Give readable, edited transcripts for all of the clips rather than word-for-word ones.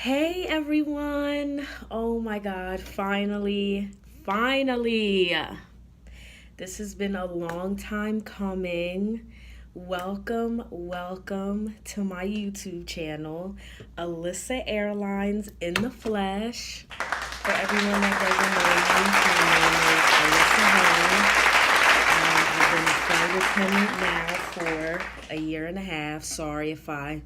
Hey everyone! Oh my god, finally. This has been a long time coming. Welcome to my YouTube channel, Alyssa Airlines in the Flesh. For everyone that doesn't know me, my name is Alyssa Hall. I've been a flight attendant now for a year and a half. Sorry if I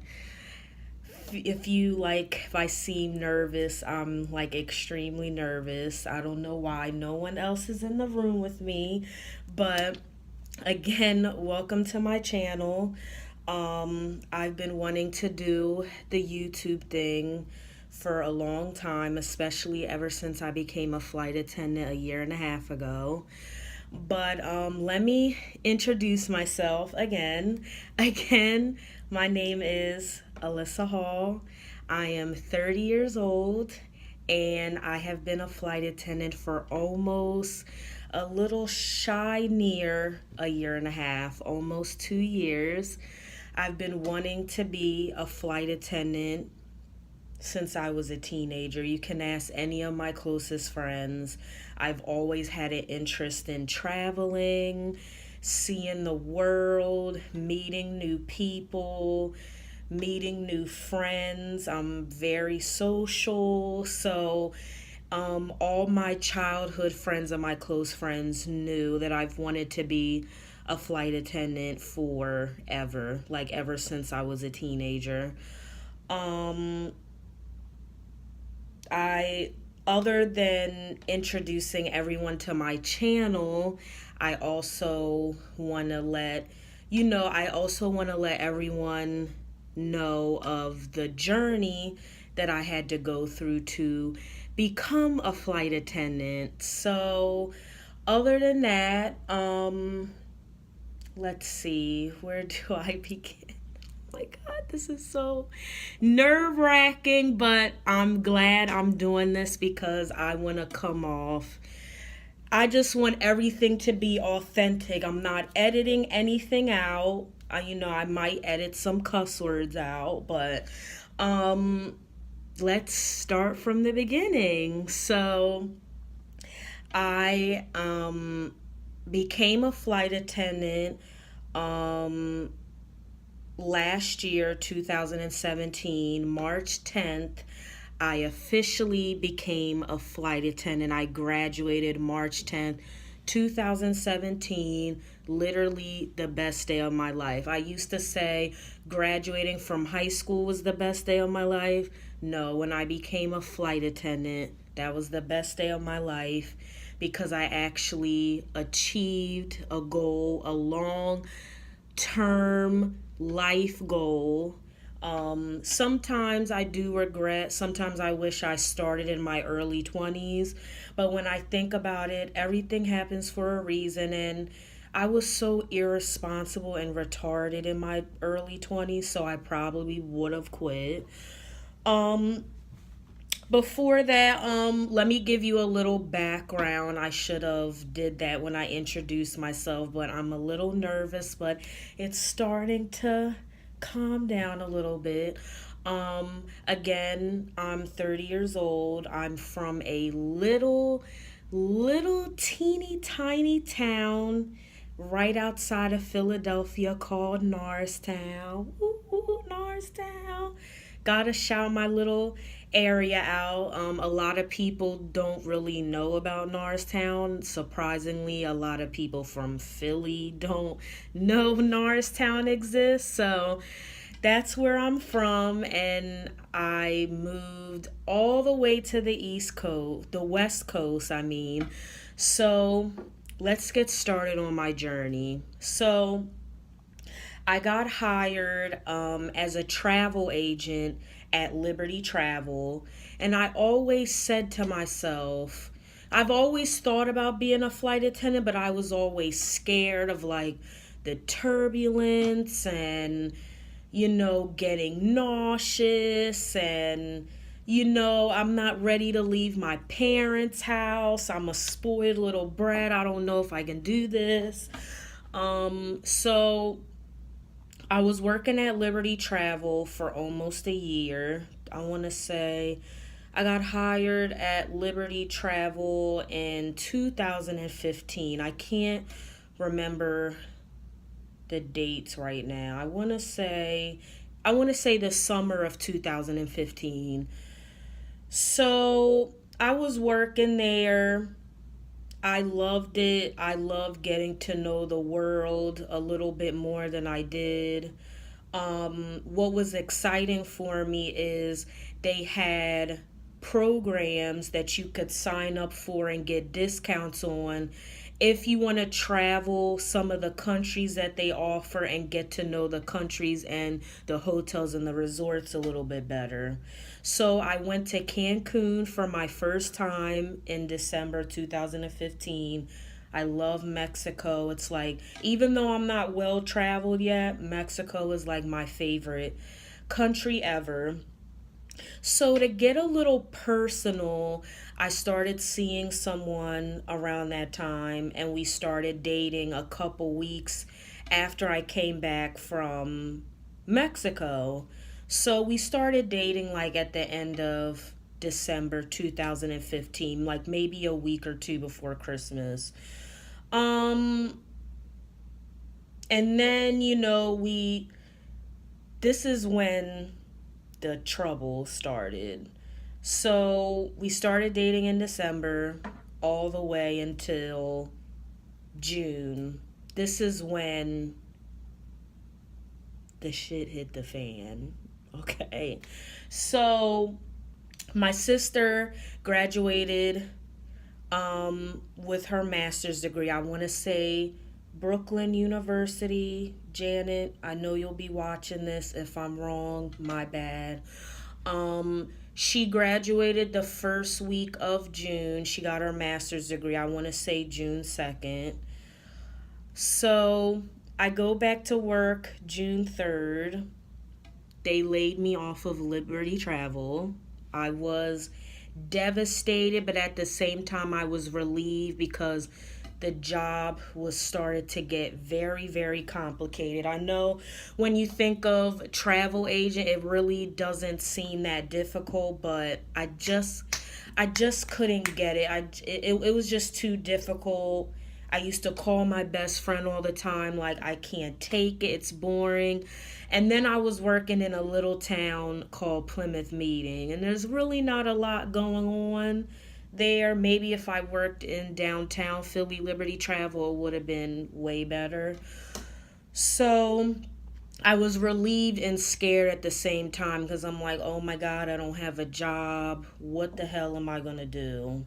seem nervous. I'm like extremely nervous. I don't know why. No one else is in the room with me. But again, welcome to my channel. I've been wanting to do the YouTube thing for a long time, especially ever since I became a flight attendant a year and a half ago. But let me introduce myself again. Again, my name is Alyssa Hall. I am 30 years old and I have been a flight attendant for almost a little shy near a year and a half, almost 2 years. I've been wanting to be a flight attendant since I was a teenager. You can ask any of my closest friends. I've always had an interest in traveling, seeing the world, meeting new people, meeting new friends. I'm very social. So all my childhood friends and my close friends knew that I've wanted to be a flight attendant forever, like ever since I was a teenager. Um, I Other than introducing everyone to my channel, I also want to let everyone know of the journey that I had to go through to become a flight attendant. So, other than that, let's see, where do I begin? My God, this is so nerve wracking, but I'm glad I'm doing this because I want to come off. I just want everything to be authentic. I'm not editing anything out. I might edit some cuss words out, but um, let's start from the beginning. So, I became a flight attendant um, last year, 2017, March 10th. I officially became a flight attendant. I graduated March 10th, 2017. Literally the best day of my life. I used to say graduating from high school was the best day of my life. No, when I became a flight attendant, that was the best day of my life because I actually achieved a goal, a long term life goal. Sometimes I do regret, sometimes I wish I started in my early 20s, but when I think about it, everything happens for a reason, and I was so irresponsible and retarded in my early 20s, so I probably would have quit. Um, Before that, let me give you a little background. I should have did that when I introduced myself, but I'm a little nervous, but it's starting to calm down a little bit. Again, I'm 30 years old. I'm from a little teeny tiny town right outside of Philadelphia called Norristown. Ooh, Norristown. Gotta shout my little area out. A lot of people don't really know about Norristown. Surprisingly, a lot of people from Philly don't know Norristown exists. So that's where I'm from, and I moved all the way to the East Coast, the West Coast, I mean. So let's get started on my journey. So I got hired as a travel agent at Liberty Travel, and I always said to myself, I've always thought about being a flight attendant, but I was always scared of like the turbulence and, getting nauseous and, I'm not ready to leave my parents' house. I'm a spoiled little brat. I don't know if I can do this. So I was working at Liberty Travel for almost a year. I want to say I got hired at Liberty Travel in 2015. I can't remember the dates right now. I want to say the summer of 2015. So, I was working there. I loved it. I loved getting to know the world a little bit more than I did. What was exciting for me is they had programs that you could sign up for and get discounts on if you want to travel some of the countries that they offer and get to know the countries and the hotels and the resorts a little bit better. So I went to Cancun for my first time in December 2015. I love Mexico. It's like, even though I'm not well traveled yet, Mexico is like my favorite country ever. So, to get a little personal, I started seeing someone around that time, and we started dating a couple weeks after I came back from Mexico. So, we started dating like at the end of December 2015, like maybe a week or two before Christmas. Um, and then, this is when the trouble started. So we started dating in December all the way until June. This is when the shit hit the fan. Okay. So my sister graduated with her master's degree. I want to say Brooklyn University. Janet, I know you'll be watching this. If I'm wrong, my bad. She graduated the first week of June. She got her master's degree. I want to say June 2nd. So I go back to work June 3rd. They laid me off of Liberty Travel. I was devastated, but at the same time, I was relieved because the job was started to get very, very complicated. I know when you think of travel agent, it really doesn't seem that difficult, but I just couldn't get it. It was just too difficult. I used to call my best friend all the time, like, I can't take it, it's boring. And then I was working in a little town called Plymouth Meeting, and there's really not a lot going on there. Maybe if I worked in downtown Philly Liberty Travel, it would have been way better. So I was relieved and scared at the same time because I'm like, oh my God, I don't have a job. What the hell am I going to do?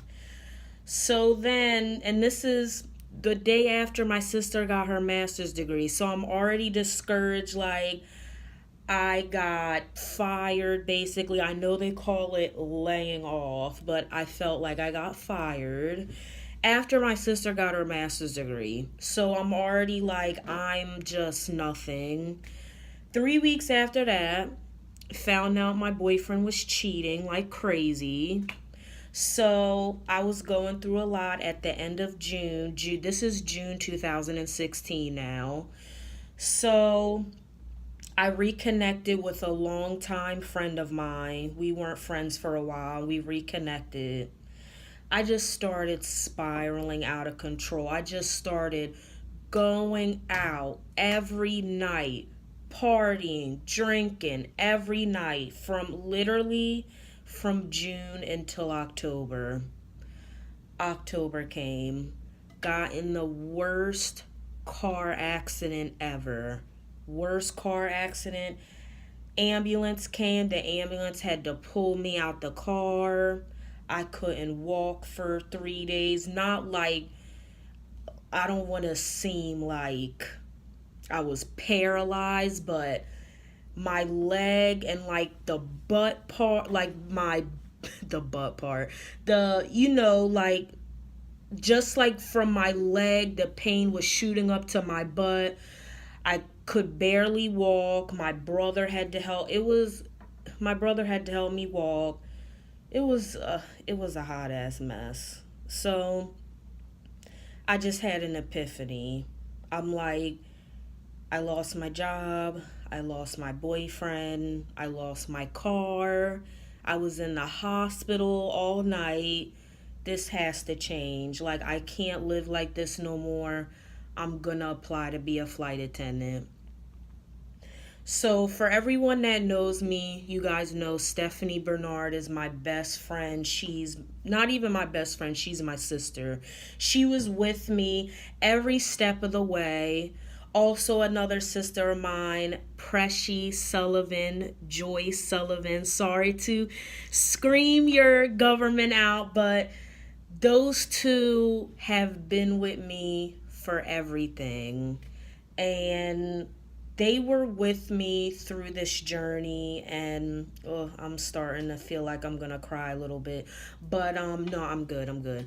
So then, and this is the day after my sister got her master's degree. So I'm already discouraged. Like, I got fired basically. I know they call it laying off, but I felt like I got fired after my sister got her master's degree. So I'm already like, I'm just nothing. 3 weeks after that, found out my boyfriend was cheating like crazy. So I was going through a lot at the end of June. This is June 2016 now. So I reconnected with a longtime friend of mine. We weren't friends for a while. We reconnected. I just started spiraling out of control. I just started going out every night, partying, drinking every night from June until October. October came, got in the worst car accident ever. Worst car accident. Ambulance came. The ambulance had to pull me out the car. I couldn't walk for 3 days. Not like, I don't want to seem like I was paralyzed, but my leg and like the butt part, like the butt part, like just like from my leg, the pain was shooting up to my butt. I could barely walk. My brother had to help me walk. It was a hot ass mess. So I just had an epiphany. I'm like, I lost my job. I lost my boyfriend. I lost my car. I was in the hospital all night. This has to change. Like, I can't live like this no more. I'm gonna apply to be a flight attendant. So, for everyone that knows me, you guys know Stephanie Bernard is my best friend. She's not even my best friend, she's my sister. She was with me every step of the way. Also, another sister of mine, Pressy Sullivan, Joyce Sullivan. Sorry to scream your government out, but those two have been with me for everything. And they were with me through this journey, and I'm starting to feel like I'm gonna cry a little bit, but no, I'm good.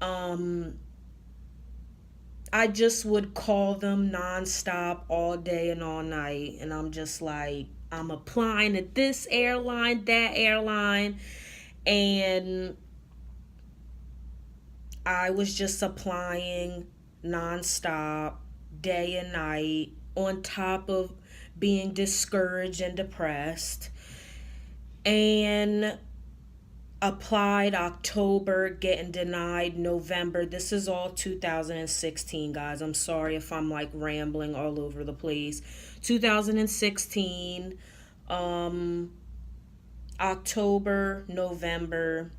um I just would call them nonstop all day and all night, and I'm just like, I'm applying to this airline, that airline, and I was just applying nonstop, day and night, on top of being discouraged and depressed. And applied October, getting denied November. This is all 2016, guys. I'm sorry if I'm like rambling all over the place. 2016, October, November,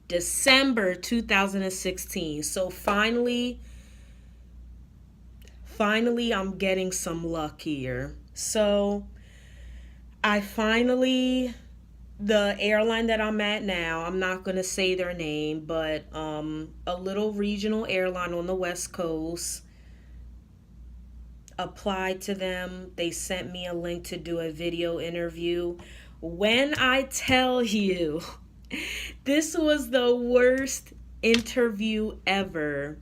December 2016. So finally I'm getting some luck here. So I finally, the airline that I'm at now, I'm not going to say their name, but a little regional airline on the West Coast, applied to them. They sent me a link to do a video interview. When I tell you, this was the worst interview ever,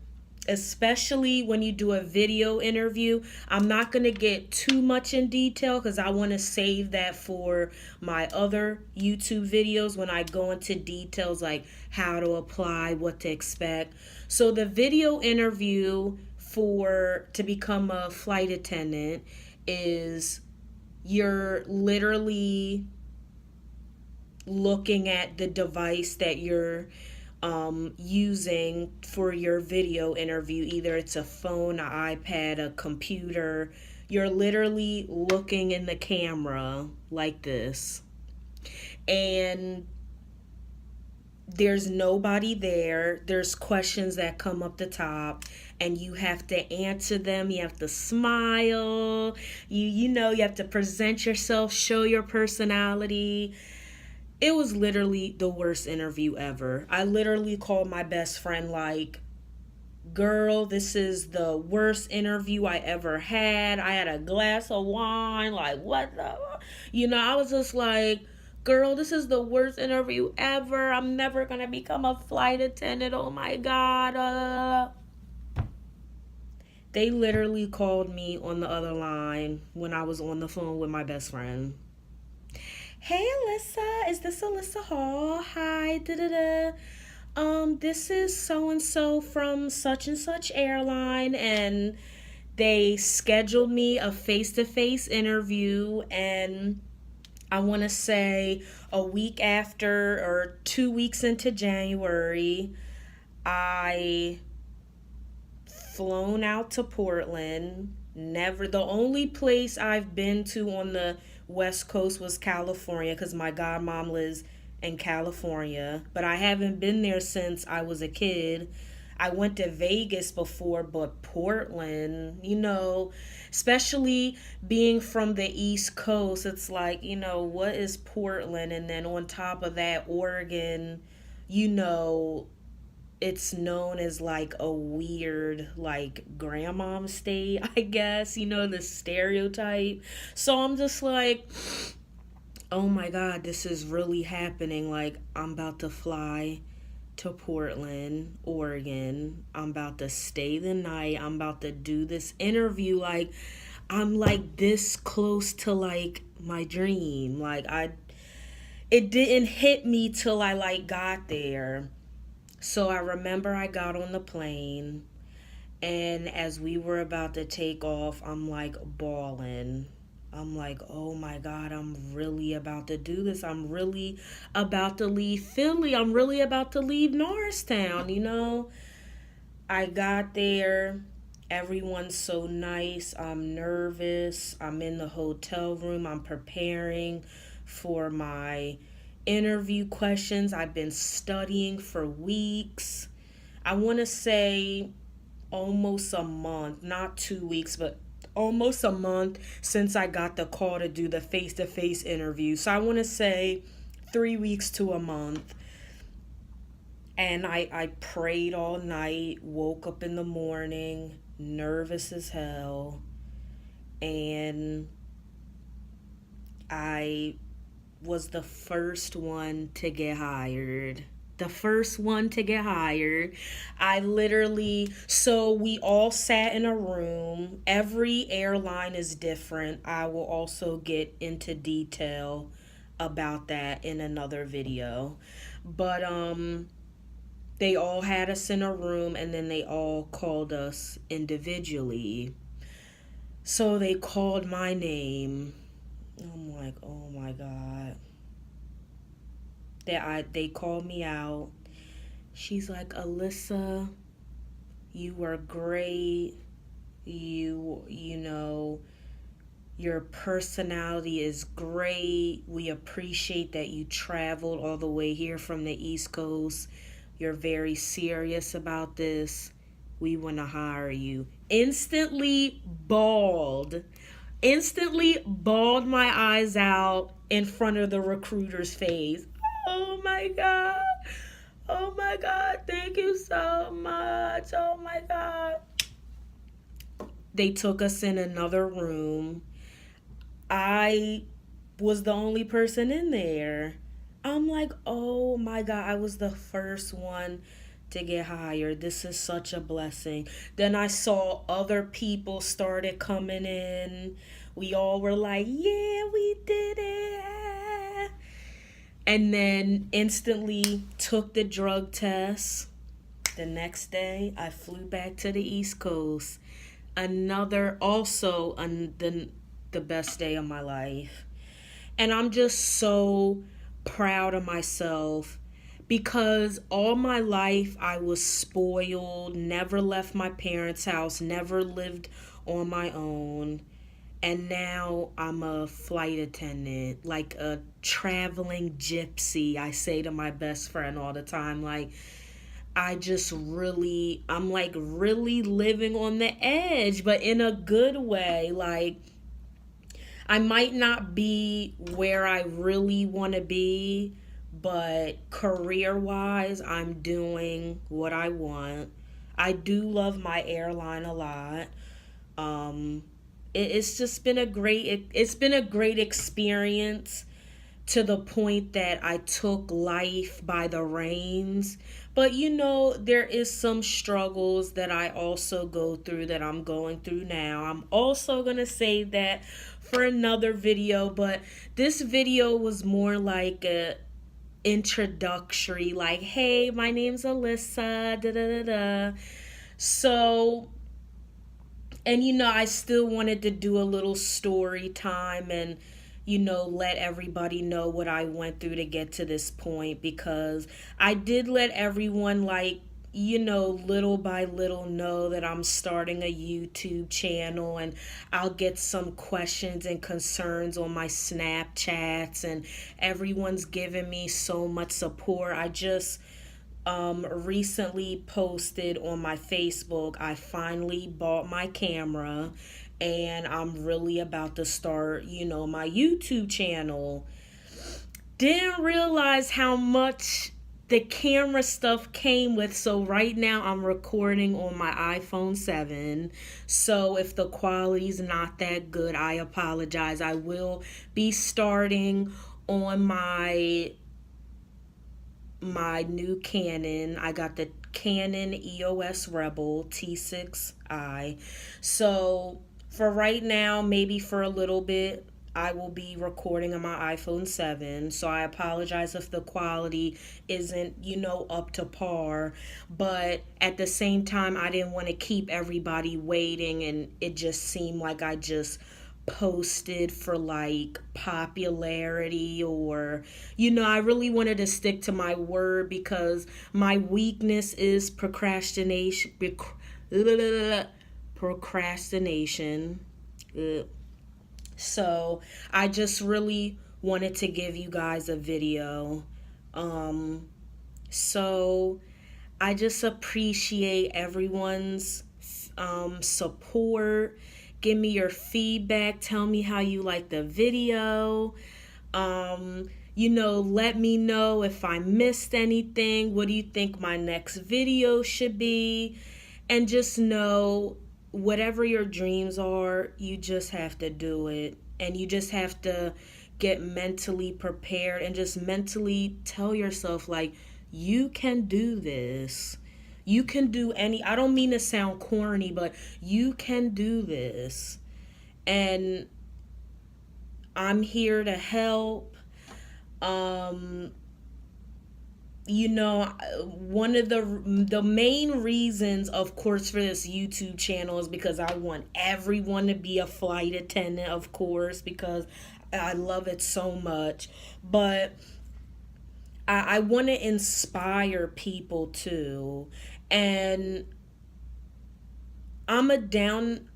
especially when you do a video interview. I'm not going to get too much in detail because I want to save that for my other YouTube videos when I go into details like how to apply, what to expect. So the video interview to become a flight attendant is, you're literally looking at the device that you're using for your video interview. Either it's a phone, an iPad, a computer. You're literally looking in the camera like this. And there's nobody there. There's questions that come up the top, and you have to answer them. You have to smile. You have to present yourself, show your personality. It was literally the worst interview ever. I literally called my best friend like, girl, this is the worst interview I ever had. I had a glass of wine. Like, what the? I was just like, girl, this is the worst interview ever. I'm never going to become a flight attendant. Oh my God. They literally called me on the other line when I was on the phone with my best friend. Hey, Alyssa, is this Alyssa Hall? Hi, this is so-and-so from such and such airline, and they scheduled me a face-to-face interview, and I want to say a week after or 2 weeks into January, I flown out to Portland. The only place I've been to on the West Coast was California because my godmom lives in California, but I haven't been there since I was a kid. I went to Vegas before, but Portland, especially being from the East Coast, it's like, what is Portland? And then on top of that, Oregon, it's known as like a weird, like, grandmom state, I guess, the stereotype. So I'm just like, oh my God, this is really happening. Like, I'm about to fly to Portland, Oregon. I'm about to stay the night. I'm about to do this interview. Like, I'm like this close to like my dream. Like, it didn't hit me till I like got there. So I remember I got on the plane, and as we were about to take off, I'm like bawling. I'm like, oh my God, I'm really about to do this. I'm really about to leave Philly. I'm really about to leave Norristown, you know? I got there. Everyone's so nice. I'm nervous. I'm in the hotel room. I'm preparing for my interview questions. I've been studying for weeks. I want to say almost a month, not 2 weeks, but almost a month since I got the call to do the face to face interview. So I want to say 3 weeks to a month. And I prayed all night, woke up in the morning, nervous as hell. And I was the first one to get hired. The first one to get hired. I literally, so we all sat in a room. Every airline is different. I will also get into detail about that in another video. But they all had us in a room and then they all called us individually. So they called my name. I'm like, oh my God. They called me out. She's like, Alyssa, you were great. You know, your personality is great. We appreciate that you traveled all the way here from the East Coast. You're very serious about this. We want to hire you. Instantly bawled my eyes out in front of the recruiter's face. Oh my God. Oh my God. Thank you so much. Oh my God. They took us in another room. I was the only person in there. I'm like, oh my God, I was the first one to get hired. This is such a blessing. Then I saw other people started coming in. We all were like, yeah, we did it. And then instantly took the drug test. The next day, I flew back to the East Coast. The best day of my life. And I'm just so proud of myself because all my life I was spoiled, never left my parents' house, never lived on my own. And now I'm a flight attendant, like a traveling gypsy. I say to my best friend all the time, like, I'm like really living on the edge, but in a good way. Like, I might not be where I really want to be, but career wise, I'm doing what I want. I do love my airline a lot. It's just been it's been a great experience to the point that I took life by the reins. But you know, there is some struggles that I also go through that I'm going through now. I'm also going to save that for another video, but this video was more like a introductory, like, hey, my name's Alyssa, da da da da. So, and you know, I still wanted to do a little story time and let everybody know what I went through to get to this point, because I did let everyone, like, little by little know that I'm starting a YouTube channel, and I'll get some questions and concerns on my Snapchats, and everyone's giving me so much support. I just recently posted on my Facebook, I finally bought my camera and I'm really about to start, my YouTube channel. Didn't realize how much the camera stuff came with. So right now I'm recording on my iPhone 7. So if the quality's not that good, I apologize. I will be starting on my new Canon. I got the Canon EOS Rebel T6i. So for right now, maybe for a little bit, I will be recording on my iPhone 7. So I apologize if the quality isn't, up to par. But at the same time, I didn't want to keep everybody waiting, and it just seemed like I just posted for like popularity, or I really wanted to stick to my word because my weakness is procrastination. Procrastination. So I just really wanted to give you guys a video. So I just appreciate everyone's support. Give me your feedback. Tell me how you like the video. Let me know if I missed anything. What do you think my next video should be? And just know, whatever your dreams are, you just have to do it. And you just have to get mentally prepared and just mentally tell yourself, like, you can do this. You can do I don't mean to sound corny, but you can do this. And I'm here to help. One of the main reasons, of course, for this YouTube channel is because I want everyone to be a flight attendant, of course, because I love it so much. But I want to inspire people too. And I'm a down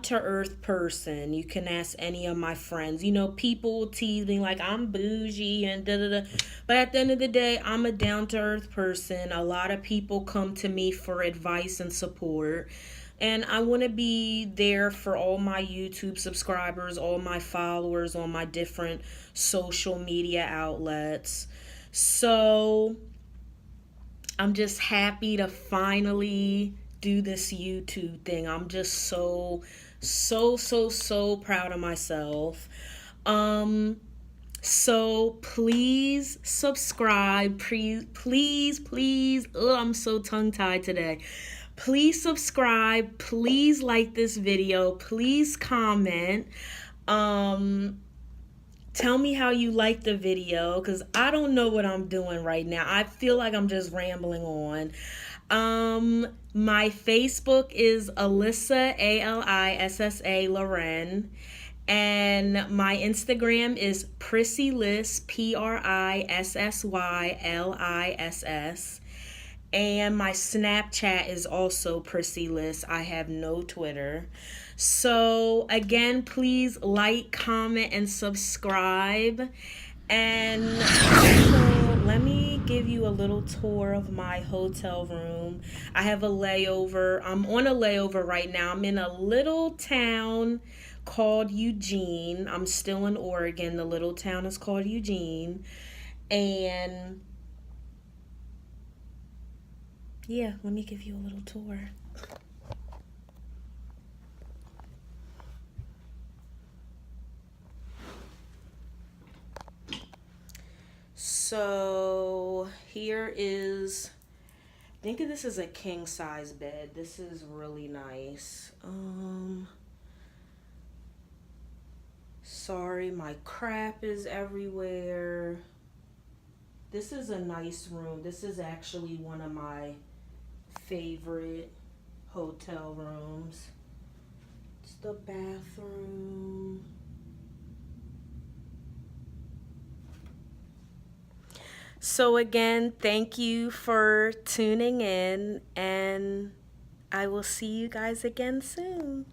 to earth person. You can ask any of my friends. People tease me like I'm bougie and da da da. But at the end of the day, I'm a down to earth person. A lot of people come to me for advice and support. And I want to be there for all my YouTube subscribers, all my followers on my different social media outlets. So I'm just happy to finally do this YouTube thing. I'm just so proud of myself. So please subscribe. Please. Oh, I'm so tongue-tied today. Please subscribe. Please like this video. Please comment. Tell me how you like the video, because I don't know what I'm doing right now. I feel like I'm just rambling on. My Facebook is Alissa, Alissa Lau'ren. And my Instagram is Prissyliss, Prissyyliss. And my Snapchat is also Prissyliss. I have no Twitter. So again, please like, comment, and subscribe. And also, let me give you a little tour of my hotel room. I have a layover. I'm on a layover right now. I'm in a little town called Eugene. I'm still in Oregon. The little town is called Eugene. And yeah, let me give you a little tour. So here is, I think this is a king size bed. This is really nice. Sorry, my crap is everywhere. This is a nice room. This is actually one of my favorite hotel rooms. It's the bathroom. So again, thank you for tuning in, and I will see you guys again soon.